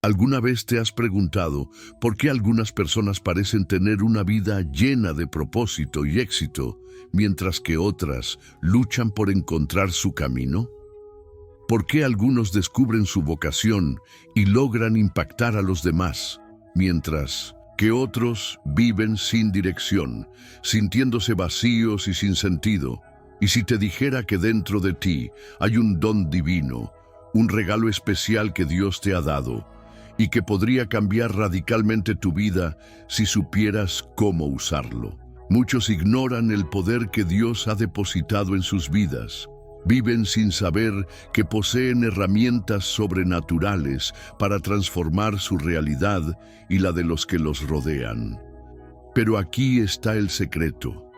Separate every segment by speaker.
Speaker 1: ¿Alguna vez te has preguntado por qué algunas personas parecen tener una vida llena de propósito y éxito, mientras que otras luchan por encontrar su camino? ¿Por qué algunos descubren su vocación y logran impactar a los demás, mientras que otros viven sin dirección, sintiéndose vacíos y sin sentido? Y si te dijera que dentro de ti hay un don divino, un regalo especial que Dios te ha dado, y que podría cambiar radicalmente tu vida si supieras cómo usarlo. Muchos ignoran el poder que Dios ha depositado en sus vidas. Viven sin saber que poseen herramientas sobrenaturales para transformar su realidad y la de los que los rodean. Pero aquí está el secreto.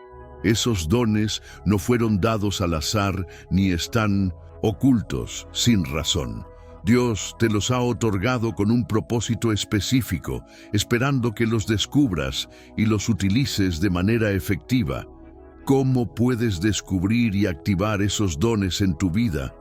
Speaker 1: Esos dones no fueron dados al azar ni están ocultos sin razón. Dios te los ha otorgado con un propósito específico, esperando que los descubras y los utilices de manera efectiva. ¿Cómo puedes descubrir y activar esos dones en tu vida?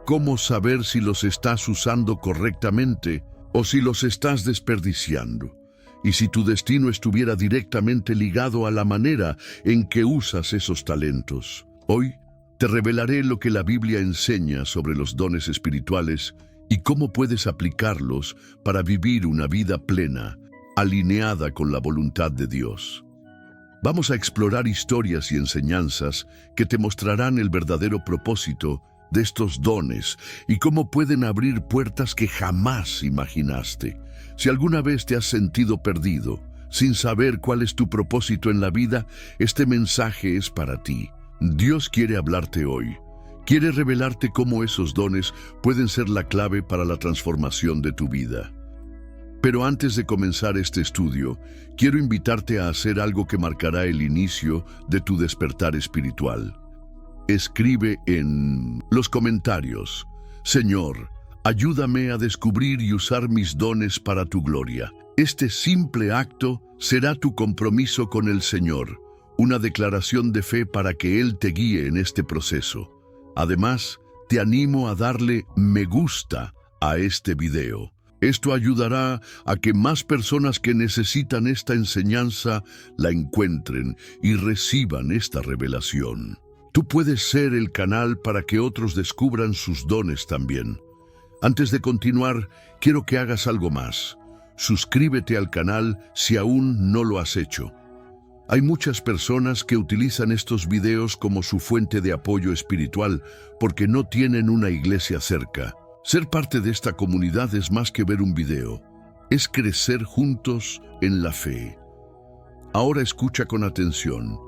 Speaker 1: ¿Cómo saber si los estás usando correctamente o si los estás desperdiciando? Y si tu destino estuviera directamente ligado a la manera en que usas esos talentos. Hoy te revelaré lo que la Biblia enseña sobre los dones espirituales y cómo puedes aplicarlos para vivir una vida plena, alineada con la voluntad de Dios. Vamos a explorar historias y enseñanzas que te mostrarán el verdadero propósito de estos dones y cómo pueden abrir puertas que jamás imaginaste. Si alguna vez te has sentido perdido, sin saber cuál es tu propósito en la vida, este mensaje es para ti. Dios quiere hablarte hoy. Quiere revelarte cómo esos dones pueden ser la clave para la transformación de tu vida. Pero antes de comenzar este estudio, quiero invitarte a hacer algo que marcará el inicio de tu despertar espiritual. Escribe en los comentarios: Señor, ayúdame a descubrir y usar mis dones para tu gloria. Este simple acto será tu compromiso con el Señor, una declaración de fe para que Él te guíe en este proceso. Además, te animo a darle me gusta a este video. Esto ayudará a que más personas que necesitan esta enseñanza la encuentren y reciban esta revelación. Tú puedes ser el canal para que otros descubran sus dones también. Antes de continuar, quiero que hagas algo más. Suscríbete al canal si aún no lo has hecho. Hay muchas personas que utilizan estos videos como su fuente de apoyo espiritual porque no tienen una iglesia cerca. Ser parte de esta comunidad es más que ver un video, es crecer juntos en la fe. Ahora escucha con atención.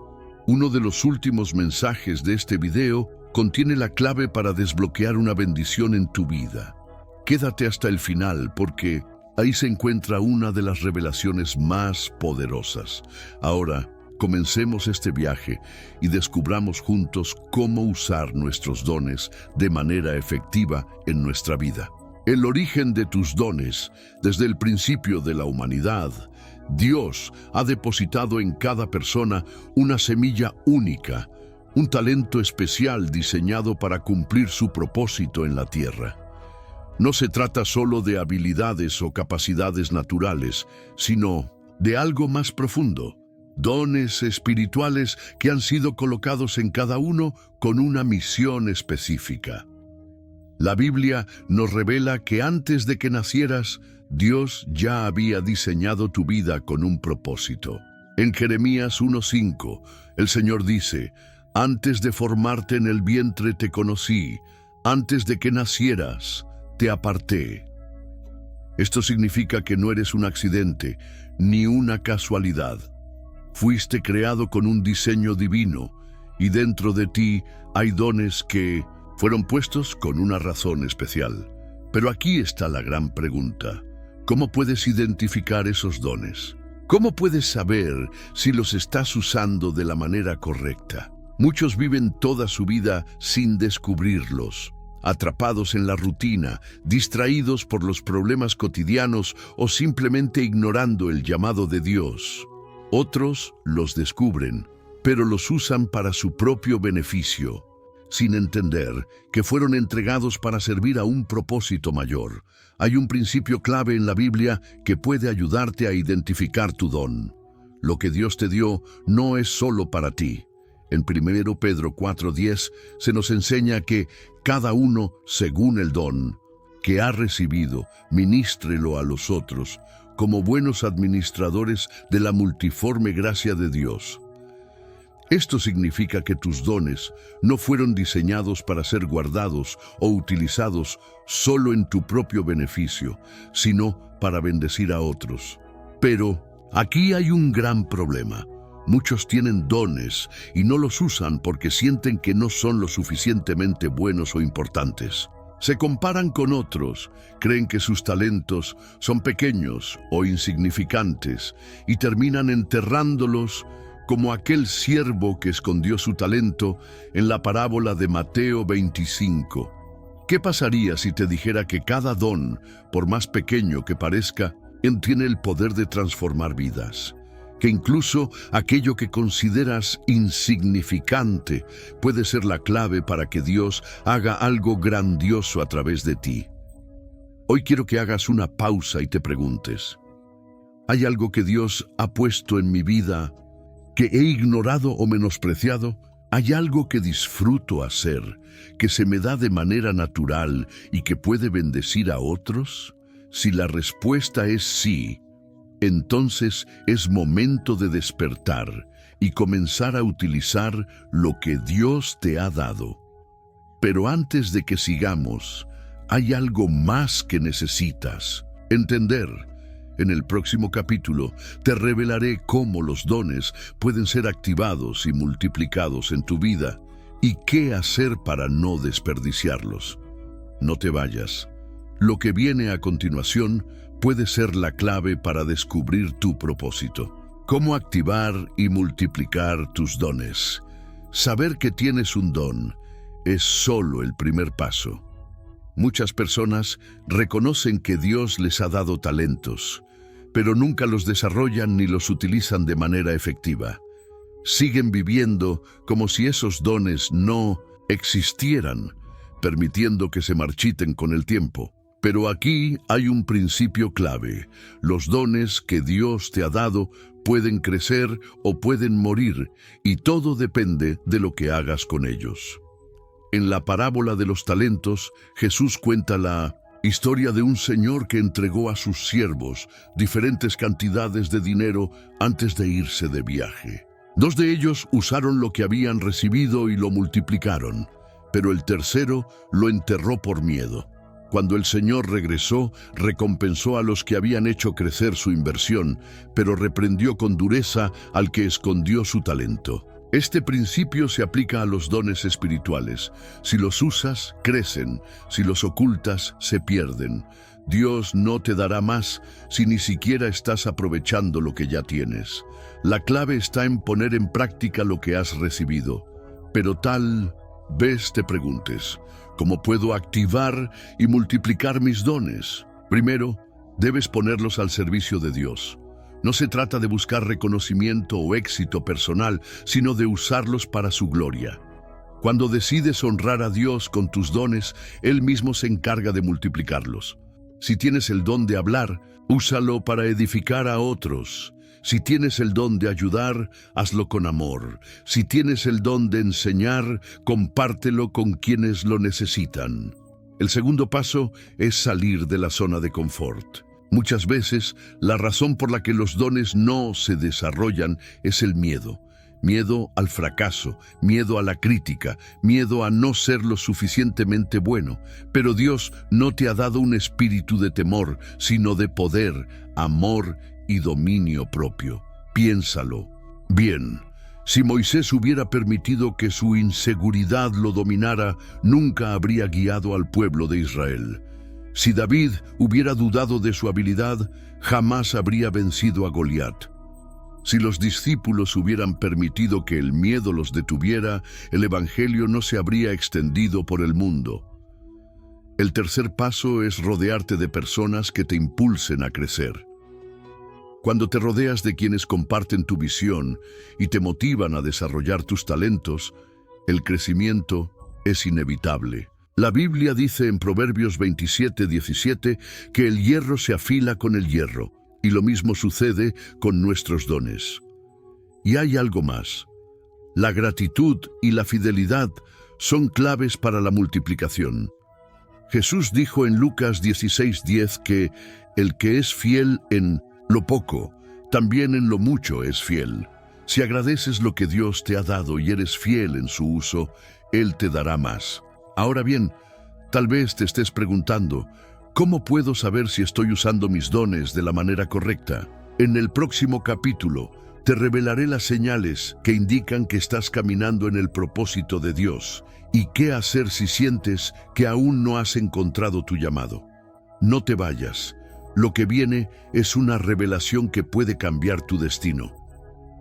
Speaker 1: Uno de los últimos mensajes de este video contiene la clave para desbloquear una bendición en tu vida. Quédate hasta el final porque ahí se encuentra una de las revelaciones más poderosas. Ahora, comencemos este viaje y descubramos juntos cómo usar nuestros dones de manera efectiva en nuestra vida. El origen de tus dones, desde el principio de la humanidad, Dios ha depositado en cada persona una semilla única, un talento especial diseñado para cumplir su propósito en la tierra. No se trata solo de habilidades o capacidades naturales, sino de algo más profundo. Dones espirituales que han sido colocados en cada uno con una misión específica. La Biblia nos revela que antes de que nacieras, Dios ya había diseñado tu vida con un propósito. En Jeremías 1:5, el Señor dice: Antes de formarte en el vientre te conocí, antes de que nacieras, te aparté. Esto significa que no eres un accidente, ni una casualidad. Fuiste creado con un diseño divino, y dentro de ti hay dones que fueron puestos con una razón especial. Pero aquí está la gran pregunta. ¿Cómo puedes identificar esos dones? ¿Cómo puedes saber si los estás usando de la manera correcta? Muchos viven toda su vida sin descubrirlos, atrapados en la rutina, distraídos por los problemas cotidianos o simplemente ignorando el llamado de Dios. Otros los descubren, pero los usan para su propio beneficio, sin entender que fueron entregados para servir a un propósito mayor. Hay un principio clave en la Biblia que puede ayudarte a identificar tu don. Lo que Dios te dio no es solo para ti. En 1 Pedro 4:10 se nos enseña que cada uno, según el don que ha recibido, ministrelo a los otros, como buenos administradores de la multiforme gracia de Dios. Esto significa que tus dones no fueron diseñados para ser guardados o utilizados solo en tu propio beneficio, sino para bendecir a otros. Pero aquí hay un gran problema. Muchos tienen dones y no los usan porque sienten que no son lo suficientemente buenos o importantes. Se comparan con otros, creen que sus talentos son pequeños o insignificantes y terminan enterrándolos como aquel siervo que escondió su talento en la parábola de Mateo 25. ¿Qué pasaría si te dijera que cada don, por más pequeño que parezca, tiene el poder de transformar vidas? Que incluso aquello que consideras insignificante puede ser la clave para que Dios haga algo grandioso a través de ti. Hoy quiero que hagas una pausa y te preguntes, ¿hay algo que Dios ha puesto en mi vida que he ignorado o menospreciado? ¿Hay algo que disfruto hacer, que se me da de manera natural y que puede bendecir a otros? Si la respuesta es sí, entonces es momento de despertar y comenzar a utilizar lo que Dios te ha dado. Pero antes de que sigamos, hay algo más que necesitas entender. En el próximo capítulo te revelaré cómo los dones pueden ser activados y multiplicados en tu vida y qué hacer para no desperdiciarlos. No te vayas. Lo que viene a continuación puede ser la clave para descubrir tu propósito. Cómo activar y multiplicar tus dones. Saber que tienes un don es solo el primer paso. Muchas personas reconocen que Dios les ha dado talentos, pero nunca los desarrollan ni los utilizan de manera efectiva. Siguen viviendo como si esos dones no existieran, permitiendo que se marchiten con el tiempo. Pero aquí hay un principio clave. Los dones que Dios te ha dado pueden crecer o pueden morir, y todo depende de lo que hagas con ellos. En la parábola de los talentos, Jesús cuenta la historia de un señor que entregó a sus siervos diferentes cantidades de dinero antes de irse de viaje. 2 de ellos usaron lo que habían recibido y lo multiplicaron, pero el tercero lo enterró por miedo. Cuando el Señor regresó, recompensó a los que habían hecho crecer su inversión, pero reprendió con dureza al que escondió su talento. Este principio se aplica a los dones espirituales. Si los usas, crecen. Si los ocultas, se pierden. Dios no te dará más si ni siquiera estás aprovechando lo que ya tienes. La clave está en poner en práctica lo que has recibido. Pero tal vez te preguntes, ¿cómo puedo activar y multiplicar mis dones? Primero, debes ponerlos al servicio de Dios. No se trata de buscar reconocimiento o éxito personal, sino de usarlos para su gloria. Cuando decides honrar a Dios con tus dones, Él mismo se encarga de multiplicarlos. Si tienes el don de hablar, úsalo para edificar a otros. Si tienes el don de ayudar, hazlo con amor. Si tienes el don de enseñar, compártelo con quienes lo necesitan. El segundo paso es salir de la zona de confort. Muchas veces, la razón por la que los dones no se desarrollan es el miedo. Miedo al fracaso, miedo a la crítica, miedo a no ser lo suficientemente bueno. Pero Dios no te ha dado un espíritu de temor, sino de poder, amor y dominio propio. Piénsalo. Bien, si Moisés hubiera permitido que su inseguridad lo dominara, nunca habría guiado al pueblo de Israel. Si David hubiera dudado de su habilidad, jamás habría vencido a Goliat. Si los discípulos hubieran permitido que el miedo los detuviera, el evangelio no se habría extendido por el mundo. El tercer paso es rodearte de personas que te impulsen a crecer. Cuando te rodeas de quienes comparten tu visión y te motivan a desarrollar tus talentos, el crecimiento es inevitable. La Biblia dice en Proverbios 27:17 que el hierro se afila con el hierro, y lo mismo sucede con nuestros dones. Y hay algo más. La gratitud y la fidelidad son claves para la multiplicación. Jesús dijo en Lucas 16:10 que el que es fiel en lo poco, también en lo mucho es fiel. Si agradeces lo que Dios te ha dado y eres fiel en su uso, Él te dará más. Ahora bien, tal vez te estés preguntando, ¿cómo puedo saber si estoy usando mis dones de la manera correcta? En el próximo capítulo, te revelaré las señales que indican que estás caminando en el propósito de Dios y qué hacer si sientes que aún no has encontrado tu llamado. No te vayas. Lo que viene es una revelación que puede cambiar tu destino.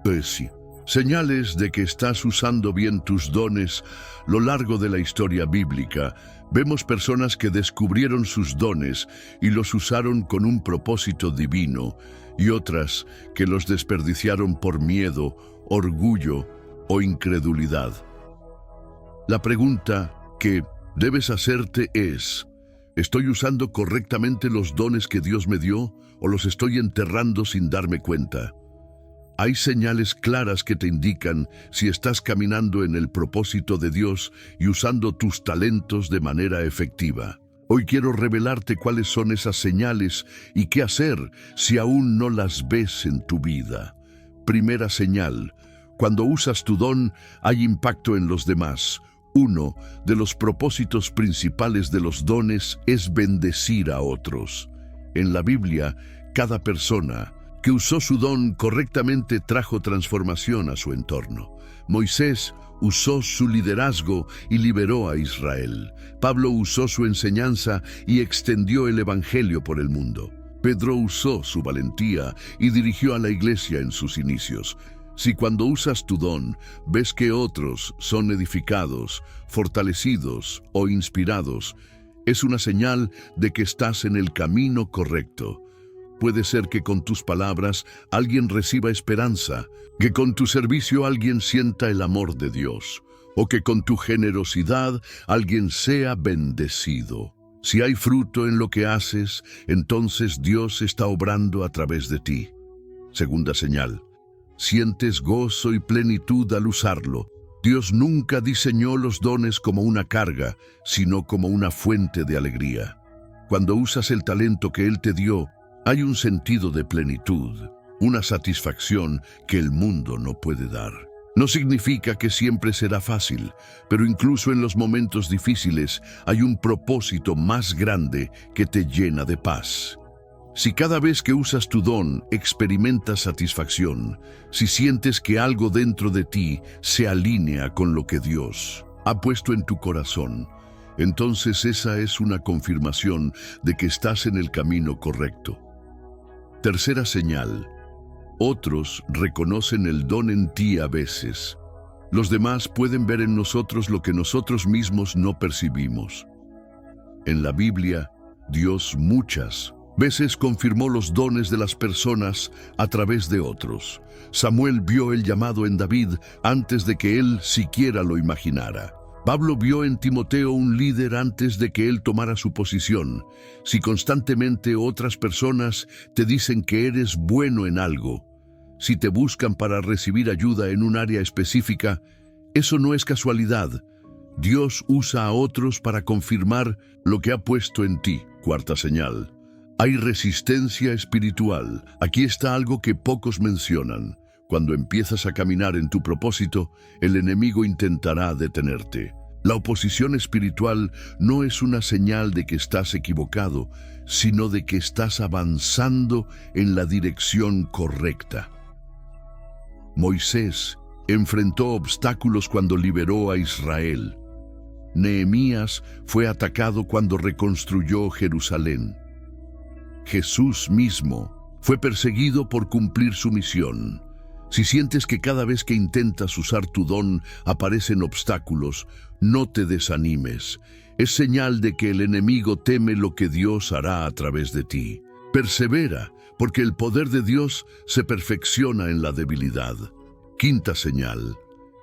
Speaker 1: Pues sí. Señales de que estás usando bien tus dones. Lo largo de la historia bíblica, vemos personas que descubrieron sus dones y los usaron con un propósito divino, y otras que los desperdiciaron por miedo, orgullo o incredulidad. La pregunta que debes hacerte es, ¿estoy usando correctamente los dones que Dios me dio o los estoy enterrando sin darme cuenta? Hay señales claras que te indican si estás caminando en el propósito de Dios y usando tus talentos de manera efectiva. Hoy quiero revelarte cuáles son esas señales y qué hacer si aún no las ves en tu vida. Primera señal: cuando usas tu don, hay impacto en los demás. Uno de los propósitos principales de los dones es bendecir a otros. En la Biblia, cada persona que usó su don correctamente trajo transformación a su entorno. Moisés usó su liderazgo y liberó a Israel. Pablo usó su enseñanza y extendió el evangelio por el mundo. Pedro usó su valentía y dirigió a la iglesia en sus inicios. Si cuando usas tu don, ves que otros son edificados, fortalecidos o inspirados, es una señal de que estás en el camino correcto. Puede ser que con tus palabras alguien reciba esperanza, que con tu servicio alguien sienta el amor de Dios, o que con tu generosidad alguien sea bendecido. Si hay fruto en lo que haces, entonces Dios está obrando a través de ti. Segunda señal: sientes gozo y plenitud al usarlo. Dios nunca diseñó los dones como una carga, sino como una fuente de alegría. Cuando usas el talento que Él te dio, hay un sentido de plenitud, una satisfacción que el mundo no puede dar. No significa que siempre será fácil, pero incluso en los momentos difíciles hay un propósito más grande que te llena de paz. Si cada vez que usas tu don experimentas satisfacción, si sientes que algo dentro de ti se alinea con lo que Dios ha puesto en tu corazón, entonces esa es una confirmación de que estás en el camino correcto. Tercera señal: otros reconocen el don en ti a veces. Los demás pueden ver en nosotros lo que nosotros mismos no percibimos. En la Biblia, Dios muchas veces confirmó los dones de las personas a través de otros. Samuel vio el llamado en David antes de que él siquiera lo imaginara. Pablo vio en Timoteo un líder antes de que él tomara su posición. Si constantemente otras personas te dicen que eres bueno en algo, si te buscan para recibir ayuda en un área específica, eso no es casualidad. Dios usa a otros para confirmar lo que ha puesto en ti. Cuarta señal: hay resistencia espiritual. Aquí está algo que pocos mencionan. Cuando empiezas a caminar en tu propósito, el enemigo intentará detenerte. La oposición espiritual no es una señal de que estás equivocado, sino de que estás avanzando en la dirección correcta. Moisés enfrentó obstáculos cuando liberó a Israel. Nehemías fue atacado cuando reconstruyó Jerusalén. Jesús mismo fue perseguido por cumplir su misión. Si sientes que cada vez que intentas usar tu don aparecen obstáculos, no te desanimes. Es señal de que el enemigo teme lo que Dios hará a través de ti. Persevera, porque el poder de Dios se perfecciona en la debilidad. Quinta señal: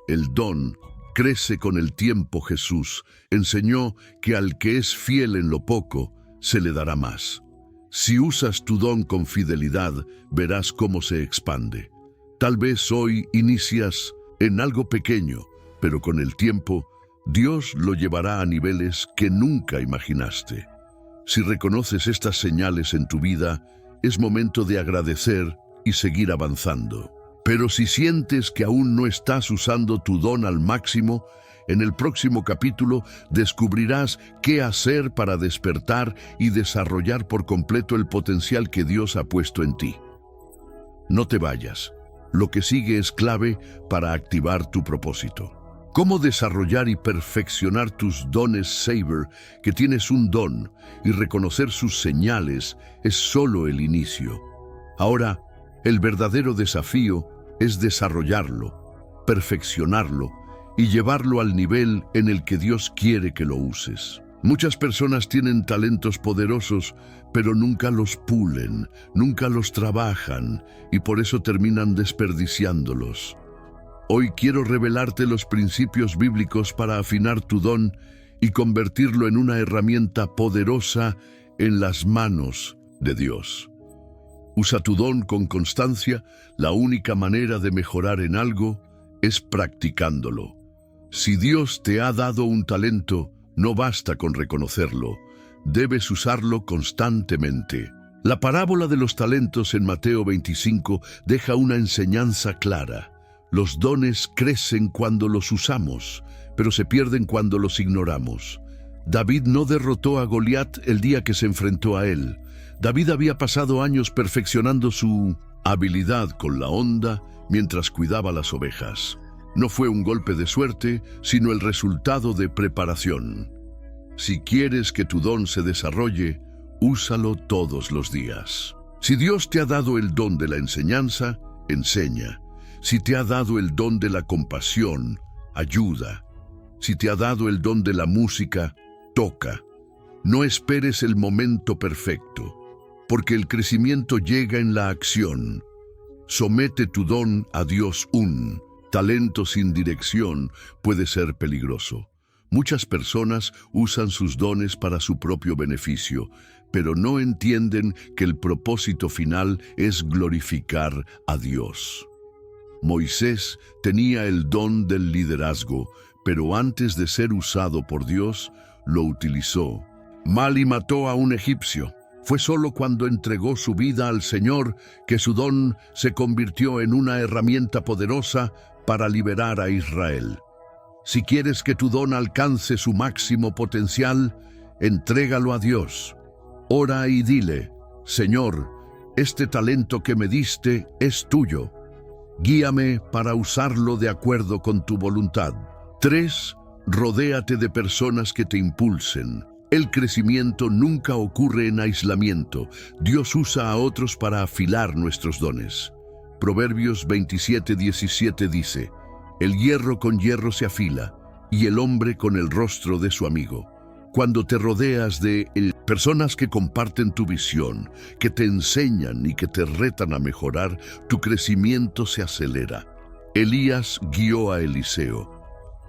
Speaker 1: el don crece con el tiempo. Jesús enseñó que al que es fiel en lo poco, se le dará más. Si usas tu don con fidelidad, verás cómo se expande. Tal vez hoy inicias en algo pequeño, pero con el tiempo, Dios lo llevará a niveles que nunca imaginaste. Si reconoces estas señales en tu vida, es momento de agradecer y seguir avanzando. Pero si sientes que aún no estás usando tu don al máximo, en el próximo capítulo descubrirás qué hacer para despertar y desarrollar por completo el potencial que Dios ha puesto en ti. No te vayas. Lo que sigue es clave para activar tu propósito. ¿Cómo desarrollar y perfeccionar tus dones? Saber que tienes un don y reconocer sus señales es solo el inicio. Ahora, el verdadero desafío es desarrollarlo, perfeccionarlo y llevarlo al nivel en el que Dios quiere que lo uses. Muchas personas tienen talentos poderosos, pero nunca los pulen, nunca los trabajan y por eso terminan desperdiciándolos. Hoy quiero revelarte los principios bíblicos para afinar tu don y convertirlo en una herramienta poderosa en las manos de Dios. Usa tu don con constancia. La única manera de mejorar en algo es practicándolo. Si Dios te ha dado un talento, no basta con reconocerlo. Debes usarlo constantemente. La parábola de los talentos en Mateo 25 deja una enseñanza clara. Los dones crecen cuando los usamos, pero se pierden cuando los ignoramos. David no derrotó a Goliat el día que se enfrentó a él. David había pasado años perfeccionando su habilidad con la honda mientras cuidaba las ovejas. No fue un golpe de suerte, sino el resultado de preparación. Si quieres que tu don se desarrolle, úsalo todos los días. Si Dios te ha dado el don de la enseñanza, enseña. Si te ha dado el don de la compasión, ayuda. Si te ha dado el don de la música, toca. No esperes el momento perfecto, porque el crecimiento llega en la acción. Somete tu don a Dios. Un talento sin dirección puede ser peligroso. Muchas personas usan sus dones para su propio beneficio, pero no entienden que el propósito final es glorificar a Dios. Moisés tenía el don del liderazgo, pero antes de ser usado por Dios, lo utilizó mal y mató a un egipcio. Fue solo cuando entregó su vida al Señor que su don se convirtió en una herramienta poderosa para liberar a Israel. Si quieres que tu don alcance su máximo potencial, entrégalo a Dios. Ora y dile: Señor, este talento que me diste es tuyo. Guíame para usarlo de acuerdo con tu voluntad. 3. Rodéate de personas que te impulsen. El crecimiento nunca ocurre en aislamiento. Dios usa a otros para afilar nuestros dones. Proverbios 27:17 dice: El hierro con hierro se afila, y el hombre con el rostro de su amigo. Cuando te rodeas de personas que comparten tu visión, que te enseñan y que te retan a mejorar, tu crecimiento se acelera. Elías guió a Eliseo.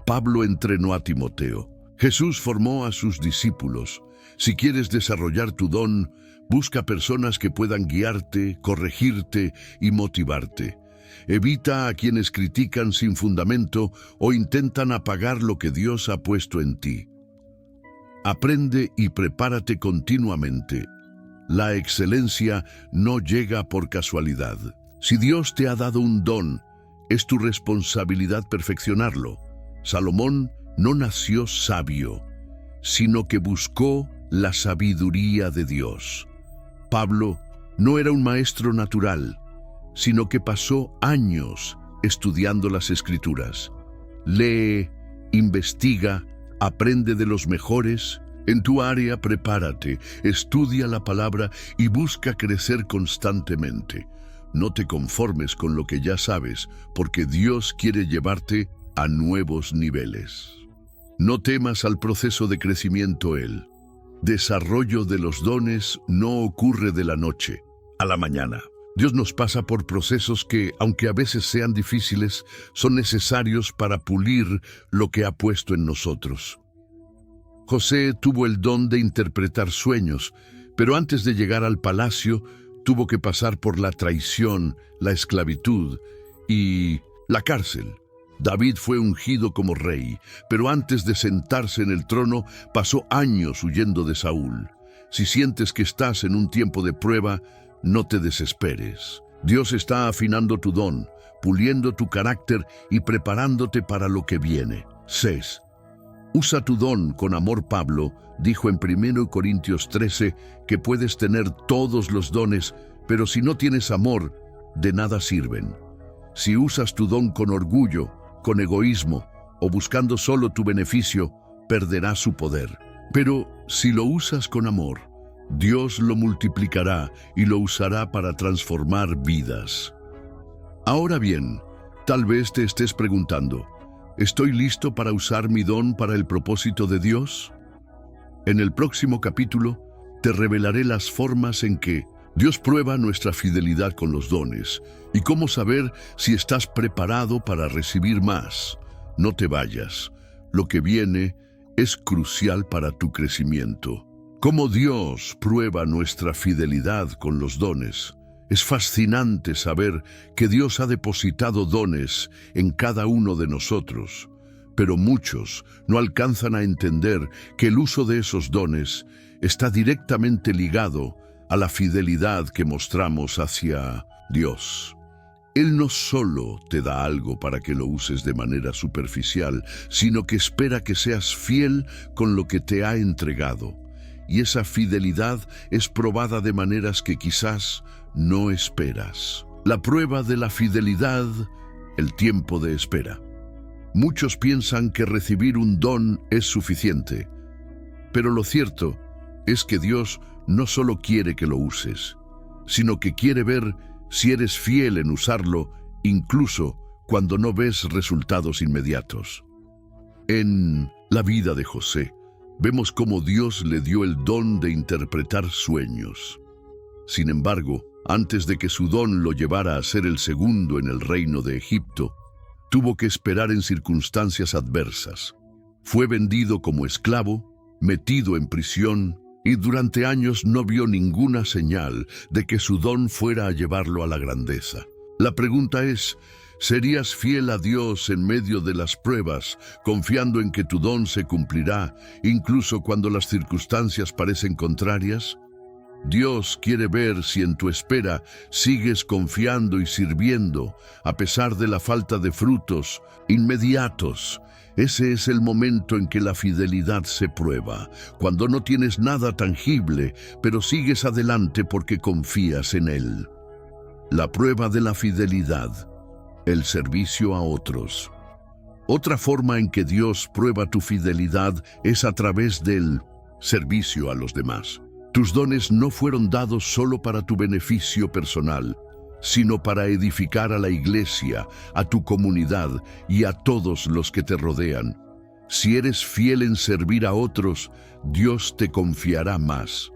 Speaker 1: Pablo entrenó a Timoteo. Jesús formó a sus discípulos. Si quieres desarrollar tu don, busca personas que puedan guiarte, corregirte y motivarte. Evita a quienes critican sin fundamento o intentan apagar lo que Dios ha puesto en ti. Aprende y prepárate continuamente. La excelencia no llega por casualidad. Si Dios te ha dado un don, es tu responsabilidad perfeccionarlo. Salomón no nació sabio, sino que buscó la sabiduría de Dios. Pablo no era un maestro natural, sino que pasó años estudiando las Escrituras. Lee, investiga, aprende de los mejores. En tu área prepárate, estudia la palabra y busca crecer constantemente. No te conformes con lo que ya sabes, porque Dios quiere llevarte a nuevos niveles. No temas al proceso de crecimiento. El desarrollo de los dones no ocurre de la noche a la mañana. Dios nos pasa por procesos que, aunque a veces sean difíciles, son necesarios para pulir lo que ha puesto en nosotros. José tuvo el don de interpretar sueños, pero antes de llegar al palacio, tuvo que pasar por la traición, la esclavitud y la cárcel. David fue ungido como rey, pero antes de sentarse en el trono, pasó años huyendo de Saúl. Si sientes que estás en un tiempo de prueba, no te desesperes. Dios está afinando tu don, puliendo tu carácter y preparándote para lo que viene. 6. Usa tu don con amor. Pablo dijo en 1 Corintios 13 que puedes tener todos los dones, pero si no tienes amor, de nada sirven. Si usas tu don con orgullo, con egoísmo o buscando solo tu beneficio, perderás su poder. Pero si lo usas con amor, Dios lo multiplicará y lo usará para transformar vidas. Ahora bien, tal vez te estés preguntando, ¿estoy listo para usar mi don para el propósito de Dios? En el próximo capítulo te revelaré las formas en que Dios prueba nuestra fidelidad con los dones y cómo saber si estás preparado para recibir más. No te vayas. Lo que viene es crucial para tu crecimiento. Cómo Dios prueba nuestra fidelidad con los dones. Es fascinante saber que Dios ha depositado dones en cada uno de nosotros, pero muchos no alcanzan a entender que el uso de esos dones está directamente ligado a la fidelidad que mostramos hacia Dios. Él no solo te da algo para que lo uses de manera superficial, sino que espera que seas fiel con lo que te ha entregado. Y esa fidelidad es probada de maneras que quizás no esperas. La prueba de la fidelidad, el tiempo de espera. Muchos piensan que recibir un don es suficiente, pero lo cierto es que Dios no solo quiere que lo uses, sino que quiere ver si eres fiel en usarlo, incluso cuando no ves resultados inmediatos. En la vida de José, vemos cómo Dios le dio el don de interpretar sueños. Sin embargo, antes de que su don lo llevara a ser el segundo en el reino de Egipto, tuvo que esperar en circunstancias adversas. Fue vendido como esclavo, metido en prisión, y durante años no vio ninguna señal de que su don fuera a llevarlo a la grandeza. La pregunta es, ¿serías fiel a Dios en medio de las pruebas, confiando en que tu don se cumplirá, incluso cuando las circunstancias parecen contrarias? Dios quiere ver si en tu espera sigues confiando y sirviendo, a pesar de la falta de frutos inmediatos. Ese es el momento en que la fidelidad se prueba, cuando no tienes nada tangible, pero sigues adelante porque confías en Él. La prueba de la fidelidad, el servicio a otros. Otra forma en que Dios prueba tu fidelidad es a través del servicio a los demás. Tus dones no fueron dados solo para tu beneficio personal, sino para edificar a la iglesia, a tu comunidad y a todos los que te rodean. Si eres fiel en servir a otros, Dios te confiará más.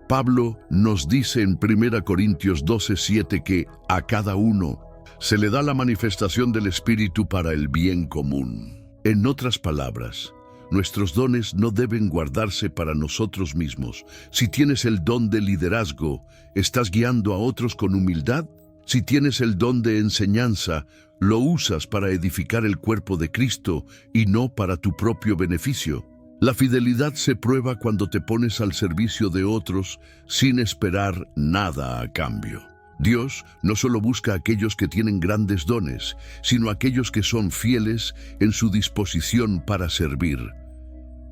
Speaker 1: Pablo nos dice en 1 Corintios 12:7 que a cada uno se le da la manifestación del Espíritu para el bien común. En otras palabras, nuestros dones no deben guardarse para nosotros mismos. Si tienes el don de liderazgo, ¿estás guiando a otros con humildad? Si tienes el don de enseñanza, lo usas para edificar el cuerpo de Cristo y no para tu propio beneficio. La fidelidad se prueba cuando te pones al servicio de otros sin esperar nada a cambio. Dios no solo busca a aquellos que tienen grandes dones, sino a aquellos que son fieles en su disposición para servir.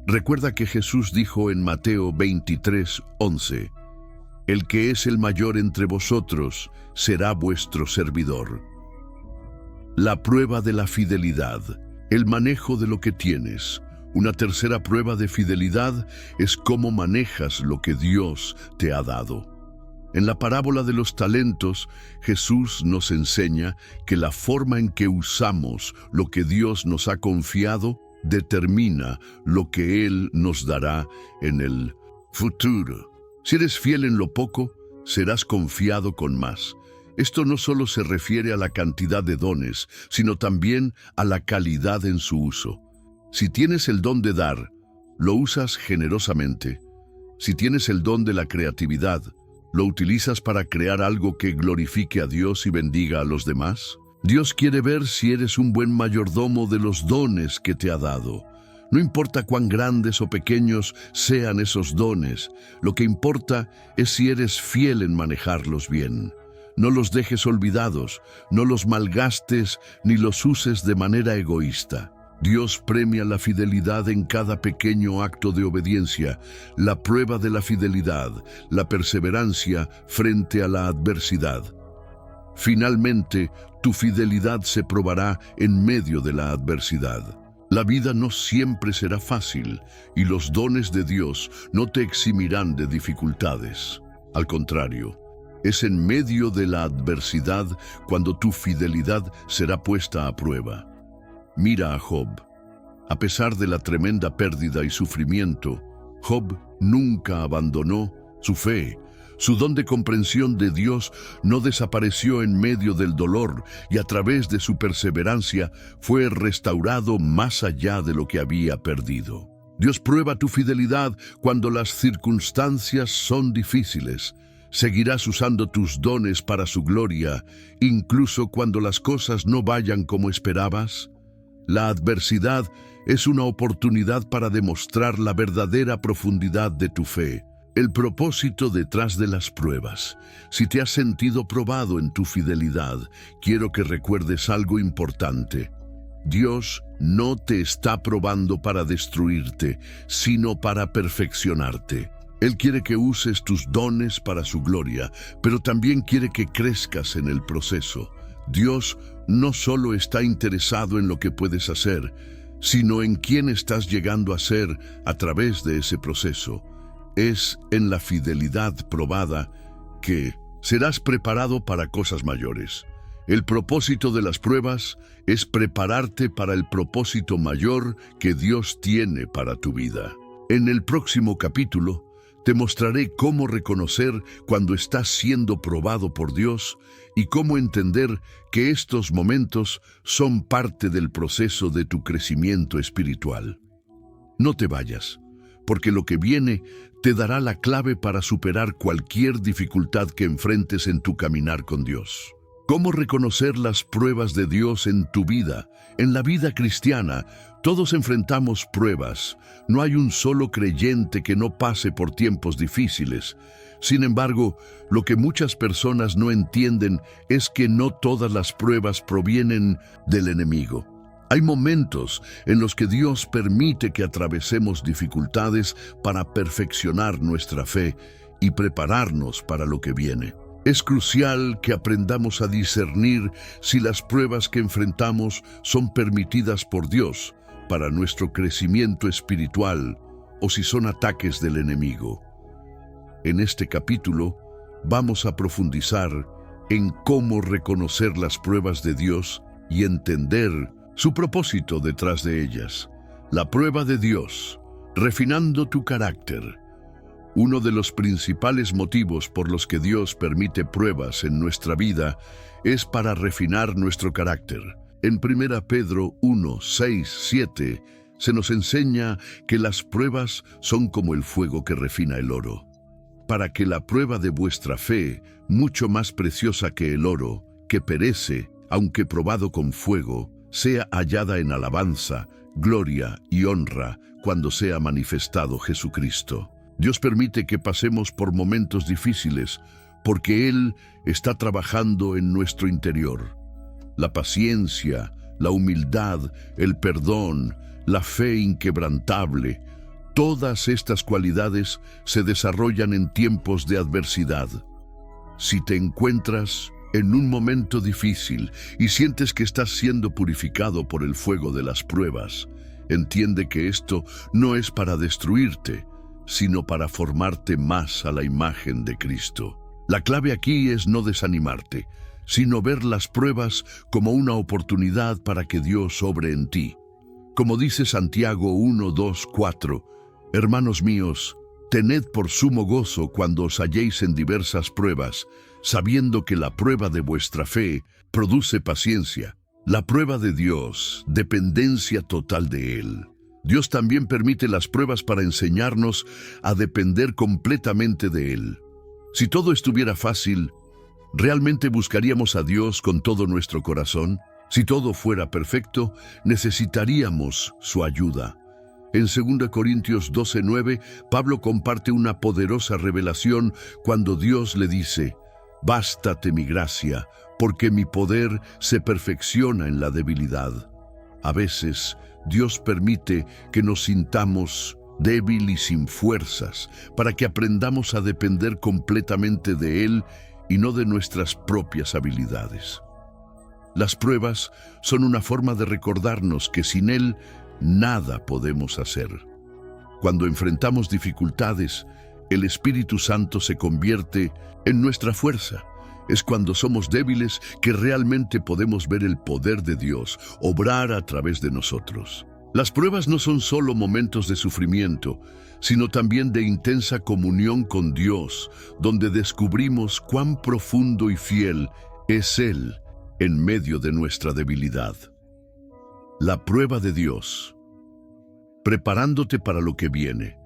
Speaker 1: Recuerda que Jesús dijo en Mateo 23:11, «El que es el mayor entre vosotros será vuestro servidor». La prueba de la fidelidad, el manejo de lo que tienes. Una tercera prueba de fidelidad es cómo manejas lo que Dios te ha dado. En la parábola de los talentos, Jesús nos enseña que la forma en que usamos lo que Dios nos ha confiado determina lo que Él nos dará en el futuro. Si eres fiel en lo poco, serás confiado con más. Esto no solo se refiere a la cantidad de dones, sino también a la calidad en su uso. Si tienes el don de dar, lo usas generosamente. Si tienes el don de la creatividad, ¿lo utilizas para crear algo que glorifique a Dios y bendiga a los demás? Dios quiere ver si eres un buen mayordomo de los dones que te ha dado. No importa cuán grandes o pequeños sean esos dones, lo que importa es si eres fiel en manejarlos bien. No los dejes olvidados, no los malgastes ni los uses de manera egoísta. Dios premia la fidelidad en cada pequeño acto de obediencia, la prueba de la fidelidad, la perseverancia frente a la adversidad. Finalmente, tu fidelidad se probará en medio de la adversidad. La vida no siempre será fácil y los dones de Dios no te eximirán de dificultades. Al contrario, es en medio de la adversidad cuando tu fidelidad será puesta a prueba. Mira a Job. A pesar de la tremenda pérdida y sufrimiento, Job nunca abandonó su fe. Su don de comprensión de Dios no desapareció en medio del dolor y a través de su perseverancia fue restaurado más allá de lo que había perdido. Dios prueba tu fidelidad cuando las circunstancias son difíciles. Seguirás usando tus dones para su gloria, incluso cuando las cosas no vayan como esperabas. La adversidad es una oportunidad para demostrar la verdadera profundidad de tu fe. El propósito detrás de las pruebas. Si te has sentido probado en tu fidelidad, quiero que recuerdes algo importante. Dios no te está probando para destruirte, sino para perfeccionarte. Él quiere que uses tus dones para su gloria, pero también quiere que crezcas en el proceso. Dios no solo está interesado en lo que puedes hacer, sino en quién estás llegando a ser a través de ese proceso. Es en la fidelidad probada que serás preparado para cosas mayores. El propósito de las pruebas es prepararte para el propósito mayor que Dios tiene para tu vida. En el próximo capítulo, te mostraré cómo reconocer cuando estás siendo probado por Dios y cómo entender que estos momentos son parte del proceso de tu crecimiento espiritual. No te vayas, porque lo que viene te dará la clave para superar cualquier dificultad que enfrentes en tu caminar con Dios. ¿Cómo reconocer las pruebas de Dios en tu vida? En la vida cristiana, todos enfrentamos pruebas. No hay un solo creyente que no pase por tiempos difíciles. Sin embargo, lo que muchas personas no entienden es que no todas las pruebas provienen del enemigo. Hay momentos en los que Dios permite que atravesemos dificultades para perfeccionar nuestra fe y prepararnos para lo que viene. Es crucial que aprendamos a discernir si las pruebas que enfrentamos son permitidas por Dios para nuestro crecimiento espiritual o si son ataques del enemigo. En este capítulo vamos a profundizar en cómo reconocer las pruebas de Dios y entender su propósito detrás de ellas. La prueba de Dios, refinando tu carácter. Uno de los principales motivos por los que Dios permite pruebas en nuestra vida es para refinar nuestro carácter. En 1 Pedro 1, 6, 7 se nos enseña que las pruebas son como el fuego que refina el oro. Para que la prueba de vuestra fe, mucho más preciosa que el oro, que perece, aunque probado con fuego, sea hallada en alabanza, gloria y honra cuando sea manifestado Jesucristo. Dios permite que pasemos por momentos difíciles porque Él está trabajando en nuestro interior. La paciencia, la humildad, el perdón, la fe inquebrantable, todas estas cualidades se desarrollan en tiempos de adversidad. Si te encuentras en un momento difícil y sientes que estás siendo purificado por el fuego de las pruebas, entiende que esto no es para destruirte, sino para formarte más a la imagen de Cristo. La clave aquí es no desanimarte, sino ver las pruebas como una oportunidad para que Dios obre en ti. Como dice Santiago 1, 2, 4, hermanos míos, Tened por sumo gozo cuando os halléis en diversas pruebas, sabiendo que la prueba de vuestra fe produce paciencia. La prueba de Dios, dependencia total de Él. Dios también permite las pruebas para enseñarnos a depender completamente de Él. Si todo estuviera fácil, ¿realmente buscaríamos a Dios con todo nuestro corazón? Si todo fuera perfecto, necesitaríamos su ayuda. En 2 Corintios 12:9, Pablo comparte una poderosa revelación cuando Dios le dice: «Bástate mi gracia, porque mi poder se perfecciona en la debilidad». A veces, Dios permite que nos sintamos débil y sin fuerzas, para que aprendamos a depender completamente de Él y no de nuestras propias habilidades. Las pruebas son una forma de recordarnos que sin Él nada podemos hacer. Cuando enfrentamos dificultades, el Espíritu Santo se convierte en nuestra fuerza. Es cuando somos débiles que realmente podemos ver el poder de Dios obrar a través de nosotros. Las pruebas no son solo momentos de sufrimiento, sino también de intensa comunión con Dios, donde descubrimos cuán profundo y fiel es Él en medio de nuestra debilidad. La prueba de Dios. Preparándote para lo que viene.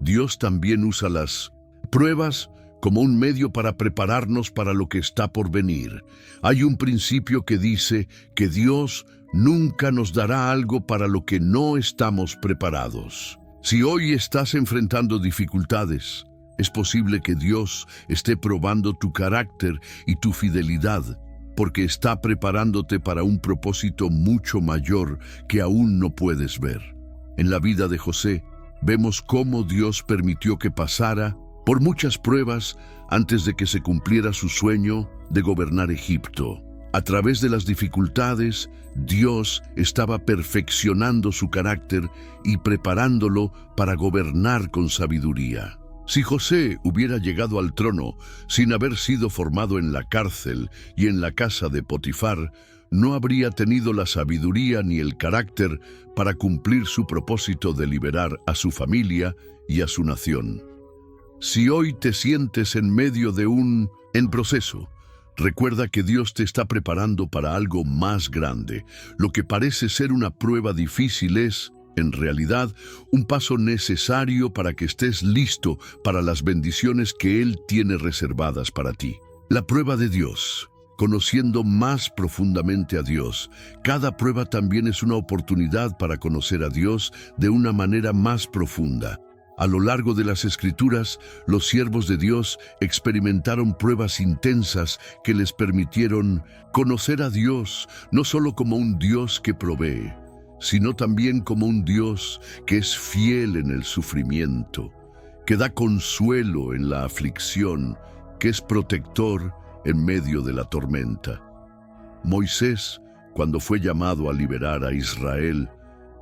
Speaker 1: Dios también usa las pruebas como un medio para prepararnos para lo que está por venir. Hay un principio que dice que Dios nunca nos dará algo para lo que no estamos preparados. Si hoy estás enfrentando dificultades, es posible que Dios esté probando tu carácter y tu fidelidad, porque está preparándote para un propósito mucho mayor que aún no puedes ver. En la vida de José, vemos cómo Dios permitió que pasara por muchas pruebas antes de que se cumpliera su sueño de gobernar Egipto. A través de las dificultades, Dios estaba perfeccionando su carácter y preparándolo para gobernar con sabiduría. Si José hubiera llegado al trono sin haber sido formado en la cárcel y en la casa de Potifar, no habría tenido la sabiduría ni el carácter para cumplir su propósito de liberar a su familia y a su nación. Si hoy te sientes en medio de un proceso, recuerda que Dios te está preparando para algo más grande. Lo que parece ser una prueba difícil es, en realidad, un paso necesario para que estés listo para las bendiciones que Él tiene reservadas para ti. La prueba de Dios. Conociendo más profundamente a Dios. Cada prueba también es una oportunidad para conocer a Dios de una manera más profunda. A lo largo de las Escrituras, los siervos de Dios experimentaron pruebas intensas que les permitieron conocer a Dios no solo como un Dios que provee, sino también como un Dios que es fiel en el sufrimiento, que da consuelo en la aflicción, que es protector en medio de la tormenta. Moisés, cuando fue llamado a liberar a Israel,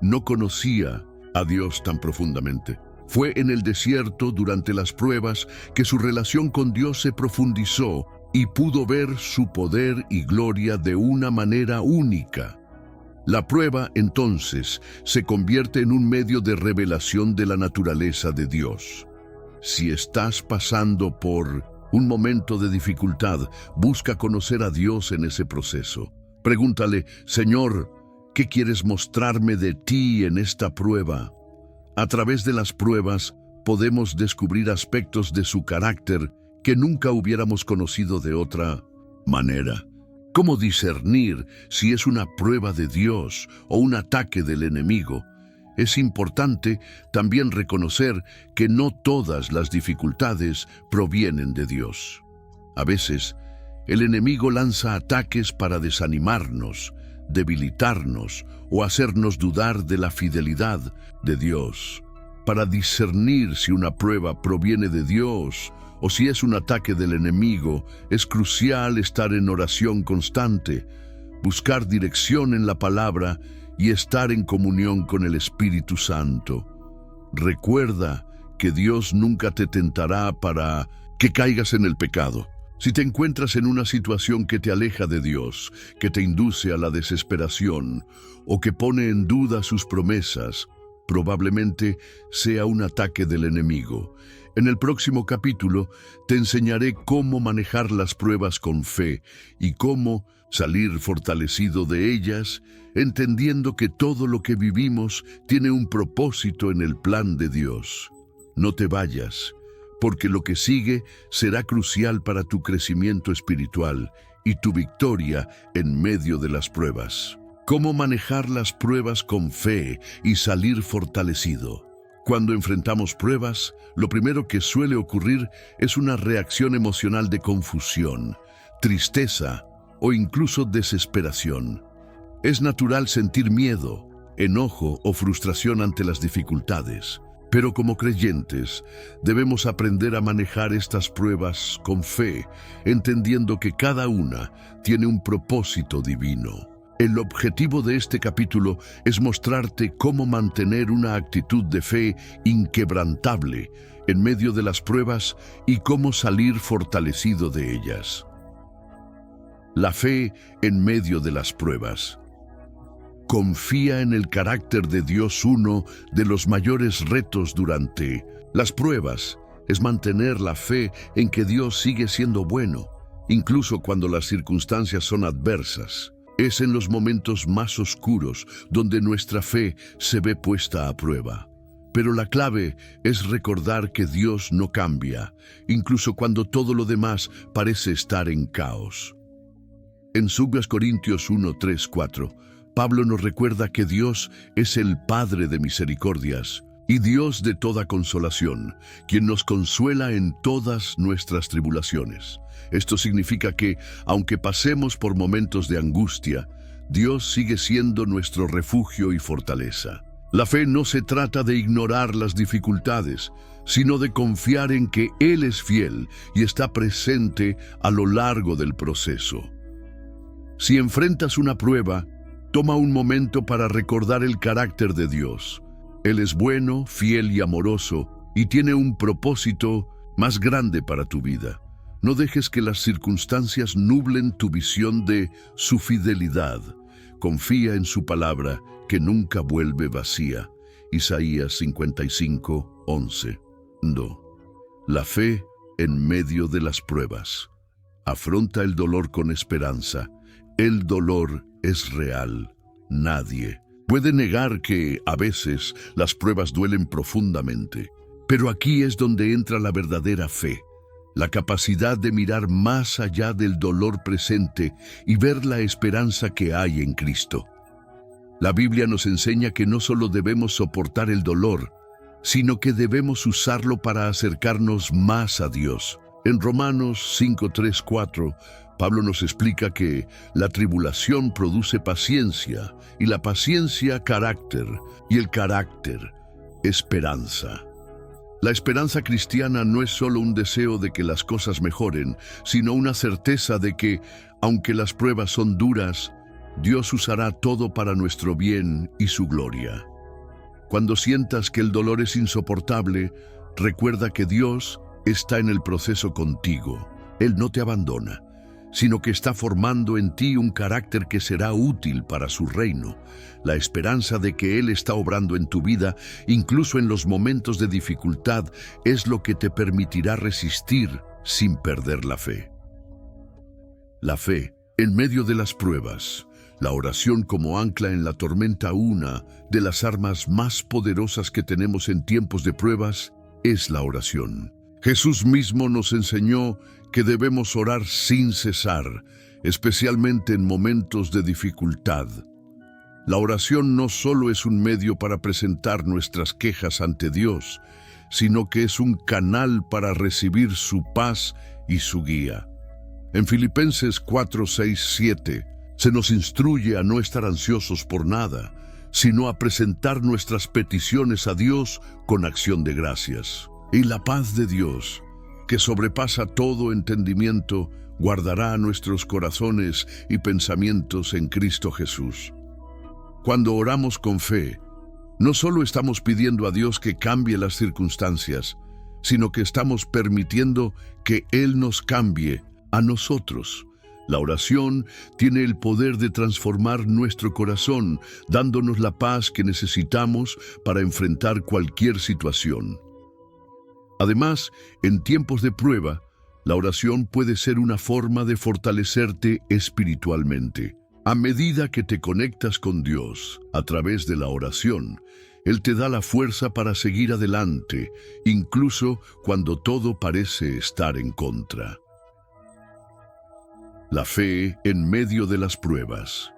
Speaker 1: no conocía a Dios tan profundamente. Fue en el desierto, durante las pruebas, que su relación con Dios se profundizó y pudo ver su poder y gloria de una manera única. La prueba, entonces, se convierte en un medio de revelación de la naturaleza de Dios. Si estás pasando por un momento de dificultad, busca conocer a Dios en ese proceso. Pregúntale: Señor, ¿qué quieres mostrarme de ti en esta prueba? A través de las pruebas podemos descubrir aspectos de su carácter que nunca hubiéramos conocido de otra manera. ¿Cómo discernir si es una prueba de Dios o un ataque del enemigo? Es importante también reconocer que no todas las dificultades provienen de Dios. A veces, el enemigo lanza ataques para desanimarnos, debilitarnos o hacernos dudar de la fidelidad de Dios. Para discernir si una prueba proviene de Dios o si es un ataque del enemigo, es crucial estar en oración constante, buscar dirección en la palabra y estar en comunión con el Espíritu Santo. Recuerda que Dios nunca te tentará para que caigas en el pecado. Si te encuentras en una situación que te aleja de Dios, que te induce a la desesperación o que pone en duda sus promesas, Probablemente sea un ataque del enemigo. En el próximo capítulo te enseñaré cómo manejar las pruebas con fe y cómo salir fortalecido de ellas, entendiendo que todo lo que vivimos tiene un propósito en el plan de Dios. No te vayas, porque lo que sigue será crucial para tu crecimiento espiritual y tu victoria en medio de las pruebas. ¿Cómo manejar las pruebas con fe y salir fortalecido? Cuando enfrentamos pruebas, lo primero que suele ocurrir es una reacción emocional de confusión, tristeza o incluso desesperación. Es natural sentir miedo, enojo o frustración ante las dificultades. Pero como creyentes, debemos aprender a manejar estas pruebas con fe, entendiendo que cada una tiene un propósito divino. El objetivo de este capítulo es mostrarte cómo mantener una actitud de fe inquebrantable en medio de las pruebas y cómo salir fortalecido de ellas. La fe en medio de las pruebas. Confía en el carácter de Dios. Uno de los mayores retos durante las pruebas es mantener la fe en que Dios sigue siendo bueno, incluso cuando las circunstancias son adversas. Es en los momentos más oscuros donde nuestra fe se ve puesta a prueba. Pero la clave es recordar que Dios no cambia, incluso cuando todo lo demás parece estar en caos. En 2 Corintios 1, 3, 4, Pablo nos recuerda que Dios es el Padre de misericordias y Dios de toda consolación, quien nos consuela en todas nuestras tribulaciones. Esto significa que, aunque pasemos por momentos de angustia, Dios sigue siendo nuestro refugio y fortaleza. La fe no se trata de ignorar las dificultades, sino de confiar en que Él es fiel y está presente a lo largo del proceso. Si enfrentas una prueba, toma un momento para recordar el carácter de Dios. Él es bueno, fiel y amoroso, y tiene un propósito más grande para tu vida. No dejes que las circunstancias nublen tu visión de su fidelidad. Confía en su palabra, que nunca vuelve vacía. Isaías 55, 11. No. La fe en medio de las pruebas. Afronta el dolor con esperanza. El dolor es real. Nadie puede negar que, a veces, las pruebas duelen profundamente. Pero aquí es donde entra la verdadera fe. La capacidad de mirar más allá del dolor presente y ver la esperanza que hay en Cristo. La Biblia nos enseña que no solo debemos soportar el dolor, sino que debemos usarlo para acercarnos más a Dios. En Romanos 5, 3, 4, Pablo nos explica que la tribulación produce paciencia, y la paciencia carácter, y el carácter esperanza. La esperanza cristiana no es solo un deseo de que las cosas mejoren, sino una certeza de que, aunque las pruebas son duras, Dios usará todo para nuestro bien y su gloria. Cuando sientas que el dolor es insoportable, recuerda que Dios está en el proceso contigo. Él no te abandona, sino que está formando en ti un carácter que será útil para su reino. La esperanza de que Él está obrando en tu vida, incluso en los momentos de dificultad, es lo que te permitirá resistir sin perder la fe. La fe en medio de las pruebas. La oración como ancla en la tormenta. Una de las armas más poderosas que tenemos en tiempos de pruebas es la oración. Jesús mismo nos enseñó que debemos orar sin cesar, especialmente en momentos de dificultad. La oración no solo es un medio para presentar nuestras quejas ante Dios, sino que es un canal para recibir su paz y su guía. En Filipenses 4, 6, 7, se nos instruye a no estar ansiosos por nada, sino a presentar nuestras peticiones a Dios con acción de gracias. Y la paz de Dios, que sobrepasa todo entendimiento, guardará nuestros corazones y pensamientos en Cristo Jesús. Cuando oramos con fe, no solo estamos pidiendo a Dios que cambie las circunstancias, sino que estamos permitiendo que Él nos cambie a nosotros. La oración tiene el poder de transformar nuestro corazón, dándonos la paz que necesitamos para enfrentar cualquier situación. Además, en tiempos de prueba, la oración puede ser una forma de fortalecerte espiritualmente. A medida que te conectas con Dios a través de la oración, Él te da la fuerza para seguir adelante, incluso cuando todo parece estar en contra. La fe en medio de las pruebas.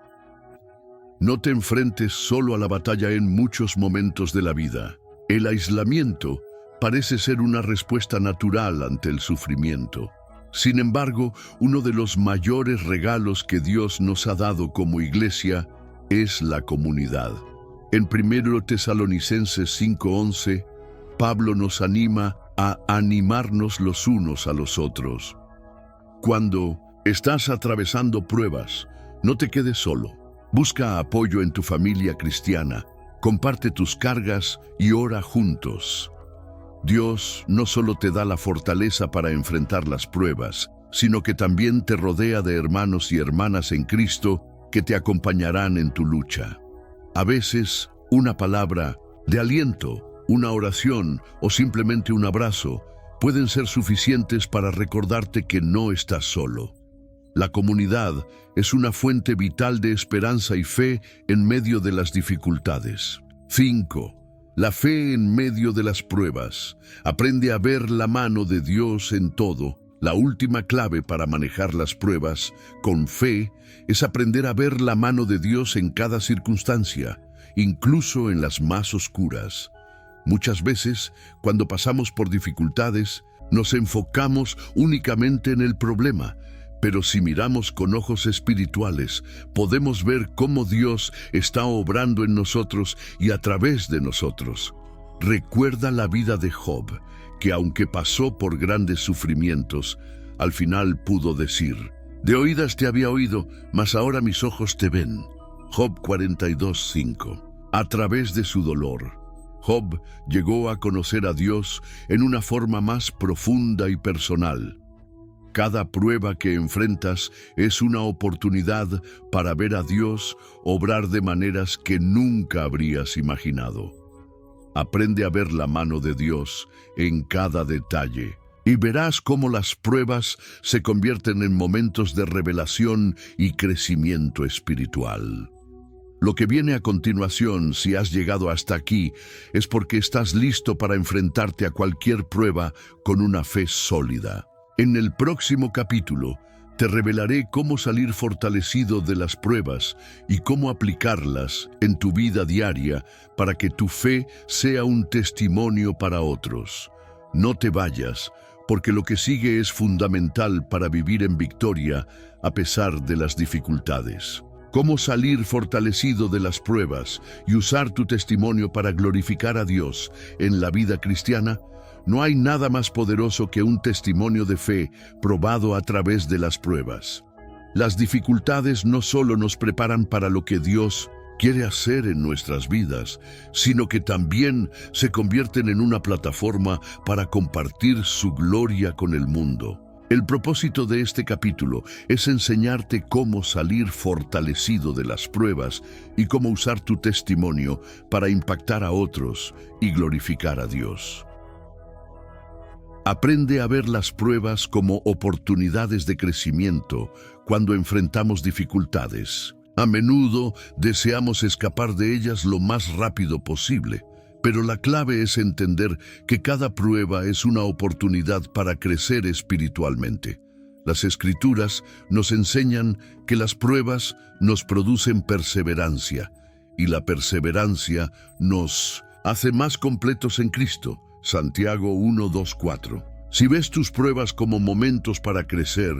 Speaker 1: No te enfrentes solo a la batalla en muchos momentos de la vida. El aislamiento parece ser una respuesta natural ante el sufrimiento. Sin embargo, uno de los mayores regalos que Dios nos ha dado como iglesia es la comunidad. En 1 Tesalonicenses 5:11, Pablo nos anima a animarnos los unos a los otros. Cuando estás atravesando pruebas, no te quedes solo. Busca apoyo en tu familia cristiana, comparte tus cargas y ora juntos. Dios no solo te da la fortaleza para enfrentar las pruebas, sino que también te rodea de hermanos y hermanas en Cristo que te acompañarán en tu lucha. A veces, una palabra de aliento, una oración o simplemente un abrazo pueden ser suficientes para recordarte que no estás solo. La comunidad es una fuente vital de esperanza y fe en medio de las dificultades. 5. La fe en medio de las pruebas. Aprende a ver la mano de Dios en todo. La última clave para manejar las pruebas con fe es aprender a ver la mano de Dios en cada circunstancia, incluso en las más oscuras. Muchas veces, cuando pasamos por dificultades, nos enfocamos únicamente en el problema, pero si miramos con ojos espirituales, podemos ver cómo Dios está obrando en nosotros y a través de nosotros. Recuerda la vida de Job, que aunque pasó por grandes sufrimientos, al final pudo decir: de oídas te había oído, mas ahora mis ojos te ven. Job 42:5. A través de su dolor, Job llegó a conocer a Dios en una forma más profunda y personal. Cada prueba que enfrentas es una oportunidad para ver a Dios obrar de maneras que nunca habrías imaginado. Aprende a ver la mano de Dios en cada detalle y verás cómo las pruebas se convierten en momentos de revelación y crecimiento espiritual. Lo que viene a continuación, si has llegado hasta aquí, es porque estás listo para enfrentarte a cualquier prueba con una fe sólida. En el próximo capítulo, te revelaré cómo salir fortalecido de las pruebas y cómo aplicarlas en tu vida diaria para que tu fe sea un testimonio para otros. No te vayas, porque lo que sigue es fundamental para vivir en victoria a pesar de las dificultades. Cómo salir fortalecido de las pruebas y usar tu testimonio para glorificar a Dios en la vida cristiana. No hay nada más poderoso que un testimonio de fe probado a través de las pruebas. Las dificultades no solo nos preparan para lo que Dios quiere hacer en nuestras vidas, sino que también se convierten en una plataforma para compartir su gloria con el mundo. El propósito de este capítulo es enseñarte cómo salir fortalecido de las pruebas y cómo usar tu testimonio para impactar a otros y glorificar a Dios. Aprende a ver las pruebas como oportunidades de crecimiento cuando enfrentamos dificultades. A menudo deseamos escapar de ellas lo más rápido posible, pero la clave es entender que cada prueba es una oportunidad para crecer espiritualmente. Las Escrituras nos enseñan que las pruebas nos producen perseverancia, y la perseverancia nos hace más completos en Cristo. Santiago 1:2-4. Si ves tus pruebas como momentos para crecer,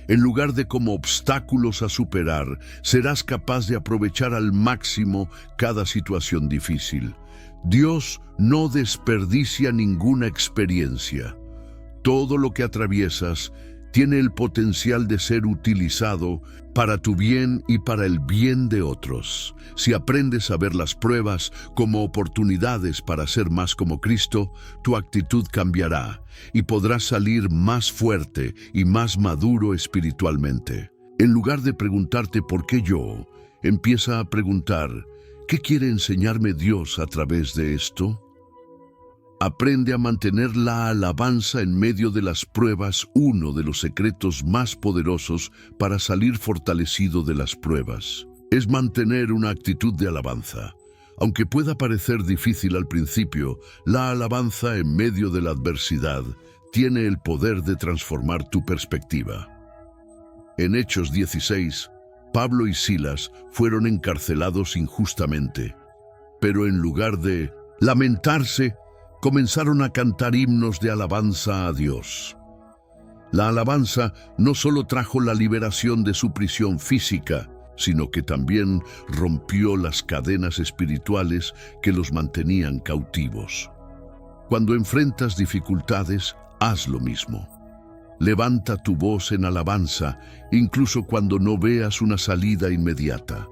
Speaker 1: en lugar de como obstáculos a superar, serás capaz de aprovechar al máximo cada situación difícil. Dios no desperdicia ninguna experiencia. Todo lo que atraviesas tiene el potencial de ser utilizado para tu bien y para el bien de otros. Si aprendes a ver las pruebas como oportunidades para ser más como Cristo, tu actitud cambiará y podrás salir más fuerte y más maduro espiritualmente. En lugar de preguntarte ¿por qué yo?, empieza a preguntar ¿qué quiere enseñarme Dios a través de esto? Aprende a mantener la alabanza en medio de las pruebas, uno de los secretos más poderosos para salir fortalecido de las pruebas. Es mantener una actitud de alabanza. Aunque pueda parecer difícil al principio, la alabanza en medio de la adversidad tiene el poder de transformar tu perspectiva. En Hechos 16, Pablo y Silas fueron encarcelados injustamente, pero en lugar de lamentarse, comenzaron a cantar himnos de alabanza a Dios. La alabanza no solo trajo la liberación de su prisión física, sino que también rompió las cadenas espirituales que los mantenían cautivos. Cuando enfrentas dificultades, haz lo mismo. Levanta tu voz en alabanza, incluso cuando no veas una salida inmediata.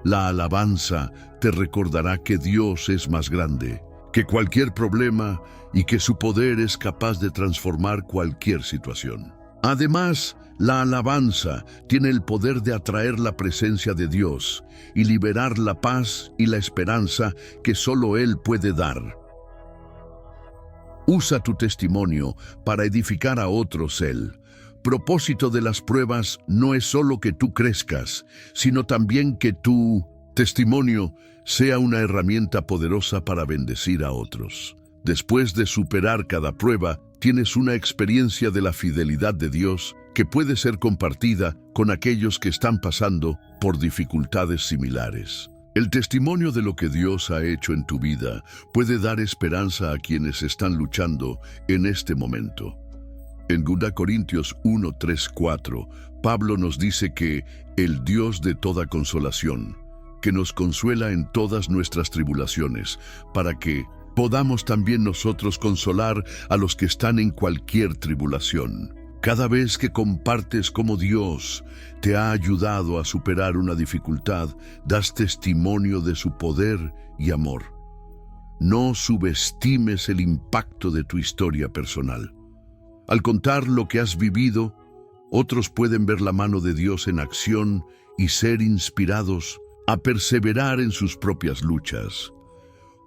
Speaker 1: La alabanza te recordará que Dios es más grande que cualquier problema y que su poder es capaz de transformar cualquier situación. Además, la alabanza tiene el poder de atraer la presencia de Dios y liberar la paz y la esperanza que solo Él puede dar. Usa tu testimonio para edificar a otros. El propósito de las pruebas no es solo que tú crezcas, sino también que tu testimonio sea una herramienta poderosa para bendecir a otros. Después de superar cada prueba, tienes una experiencia de la fidelidad de Dios que puede ser compartida con aquellos que están pasando por dificultades similares. El testimonio de lo que Dios ha hecho en tu vida puede dar esperanza a quienes están luchando en este momento. En 2 Corintios 1, 3, 4, Pablo nos dice que el Dios de toda consolación, que nos consuela en todas nuestras tribulaciones, para que podamos también nosotros consolar a los que están en cualquier tribulación. Cada vez que compartes cómo Dios te ha ayudado a superar una dificultad, das testimonio de su poder y amor. No subestimes el impacto de tu historia personal. Al contar lo que has vivido, otros pueden ver la mano de Dios en acción y ser inspirados a perseverar en sus propias luchas.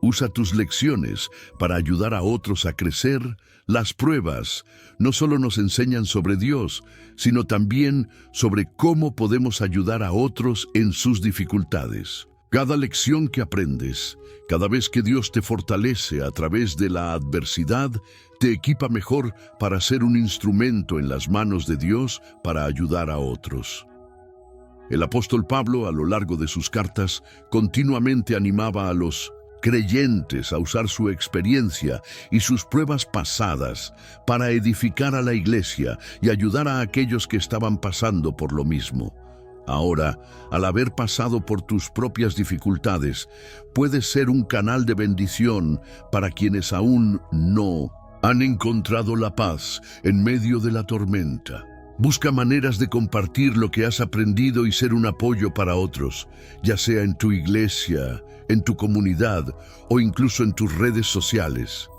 Speaker 1: Usa tus lecciones para ayudar a otros a crecer. Las pruebas no solo nos enseñan sobre Dios, sino también sobre cómo podemos ayudar a otros en sus dificultades. Cada lección que aprendes, cada vez que Dios te fortalece a través de la adversidad, te equipa mejor para ser un instrumento en las manos de Dios para ayudar a otros. El apóstol Pablo, a lo largo de sus cartas, continuamente animaba a los creyentes a usar su experiencia y sus pruebas pasadas para edificar a la iglesia y ayudar a aquellos que estaban pasando por lo mismo. Ahora, al haber pasado por tus propias dificultades, puedes ser un canal de bendición para quienes aún no han encontrado la paz en medio de la tormenta. Busca maneras de compartir lo que has aprendido y ser un apoyo para otros, ya sea en tu iglesia, en tu comunidad o incluso en tus redes sociales.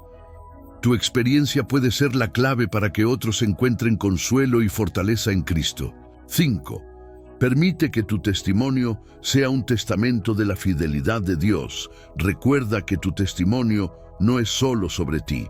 Speaker 1: Tu experiencia puede ser la clave para que otros encuentren consuelo y fortaleza en Cristo. 5. Permite que tu testimonio sea un testamento de la fidelidad de Dios. Recuerda que tu testimonio no es solo sobre ti,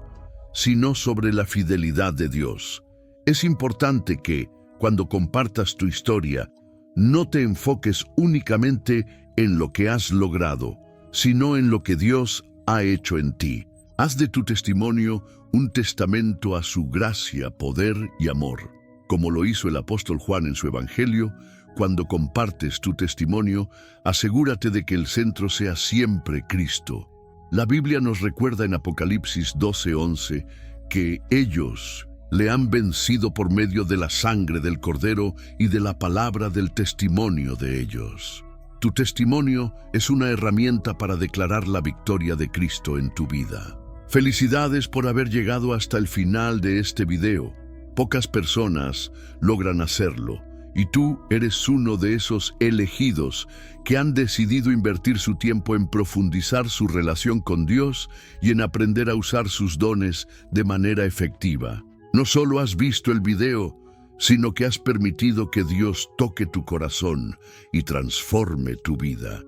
Speaker 1: sino sobre la fidelidad de Dios. Es importante que, cuando compartas tu historia, no te enfoques únicamente en lo que has logrado, sino en lo que Dios ha hecho en ti. Haz de tu testimonio un testamento a su gracia, poder y amor. Como lo hizo el apóstol Juan en su Evangelio, cuando compartes tu testimonio, asegúrate de que el centro sea siempre Cristo. La Biblia nos recuerda en Apocalipsis 12:11 que ellos le han vencido por medio de la sangre del Cordero y de la palabra del testimonio de ellos. Tu testimonio es una herramienta para declarar la victoria de Cristo en tu vida. Felicidades por haber llegado hasta el final de este video. Pocas personas logran hacerlo, y tú eres uno de esos elegidos que han decidido invertir su tiempo en profundizar su relación con Dios y en aprender a usar sus dones de manera efectiva. No solo has visto el video, sino que has permitido que Dios toque tu corazón y transforme tu vida.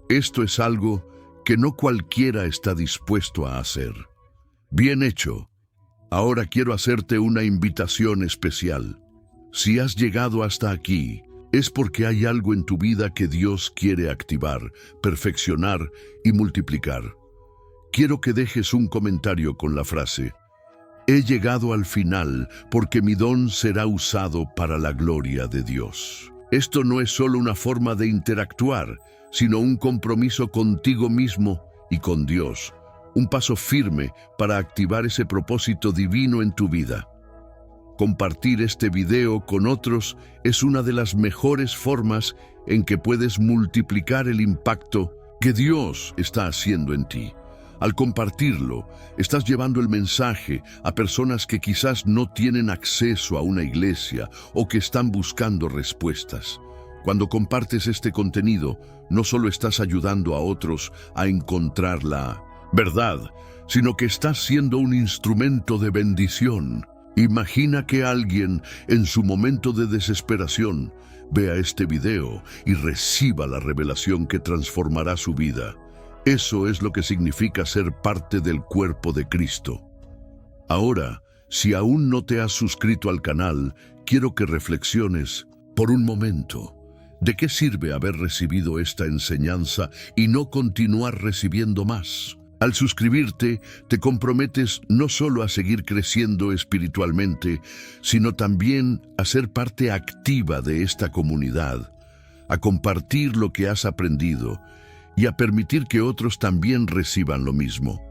Speaker 1: Esto es algo que no cualquiera está dispuesto a hacer. Bien hecho. Ahora quiero hacerte una invitación especial. Si has llegado hasta aquí, es porque hay algo en tu vida que Dios quiere activar, perfeccionar y multiplicar. Quiero que dejes un comentario con la frase: he llegado al final porque mi don será usado para la gloria de Dios. Esto no es solo una forma de interactuar, sino un compromiso contigo mismo y con Dios. Un paso firme para activar ese propósito divino en tu vida. Compartir este video con otros es una de las mejores formas en que puedes multiplicar el impacto que Dios está haciendo en ti. Al compartirlo, estás llevando el mensaje a personas que quizás no tienen acceso a una iglesia o que están buscando respuestas. Cuando compartes este contenido, no solo estás ayudando a otros a encontrar la verdad, sino que estás siendo un instrumento de bendición. Imagina que alguien, en su momento de desesperación, vea este video y reciba la revelación que transformará su vida. Eso es lo que significa ser parte del cuerpo de Cristo. Ahora, si aún no te has suscrito al canal, quiero que reflexiones por un momento. ¿De qué sirve haber recibido esta enseñanza y no continuar recibiendo más? Al suscribirte, te comprometes no solo a seguir creciendo espiritualmente, sino también a ser parte activa de esta comunidad, a compartir lo que has aprendido y a permitir que otros también reciban lo mismo.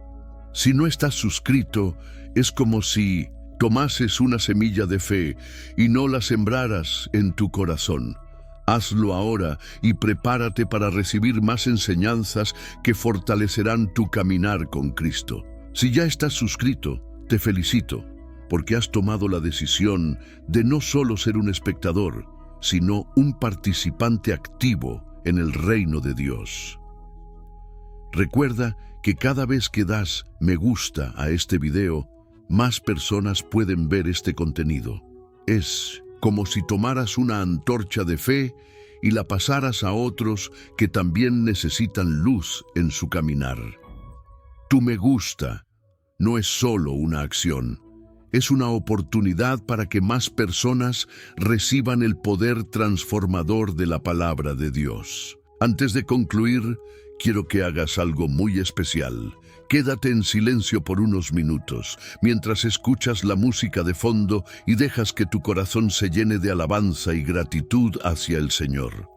Speaker 1: Si no estás suscrito, es como si tomases una semilla de fe y no la sembraras en tu corazón. Hazlo ahora y prepárate para recibir más enseñanzas que fortalecerán tu caminar con Cristo. Si ya estás suscrito, te felicito, porque has tomado la decisión de no solo ser un espectador, sino un participante activo en el reino de Dios. Recuerda que cada vez que das me gusta a este video, más personas pueden ver este contenido. Es como si tomaras una antorcha de fe y la pasaras a otros que también necesitan luz en su caminar. Tu me gusta no es solo una acción, es una oportunidad para que más personas reciban el poder transformador de la palabra de Dios. Antes de concluir, quiero que hagas algo muy especial. Quédate en silencio por unos minutos, mientras escuchas la música de fondo y dejas que tu corazón se llene de alabanza y gratitud hacia el Señor.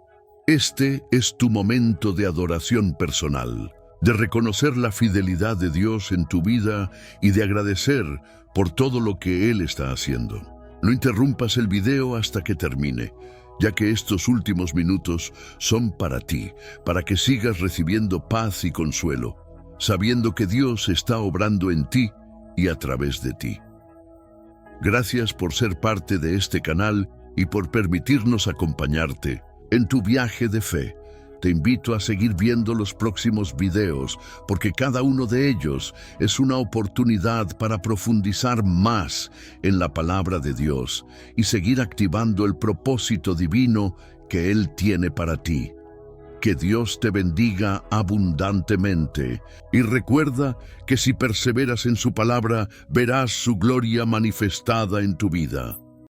Speaker 1: Este es tu momento de adoración personal, de reconocer la fidelidad de Dios en tu vida y de agradecer por todo lo que Él está haciendo. No interrumpas el video hasta que termine, ya que estos últimos minutos son para ti, para que sigas recibiendo paz y consuelo, sabiendo que Dios está obrando en ti y a través de ti. Gracias por ser parte de este canal y por permitirnos acompañarte en tu viaje de fe. Te invito a seguir viendo los próximos videos, porque cada uno de ellos es una oportunidad para profundizar más en la palabra de Dios y seguir activando el propósito divino que Él tiene para ti. Que Dios te bendiga abundantemente y recuerda que si perseveras en su palabra, verás su gloria manifestada en tu vida.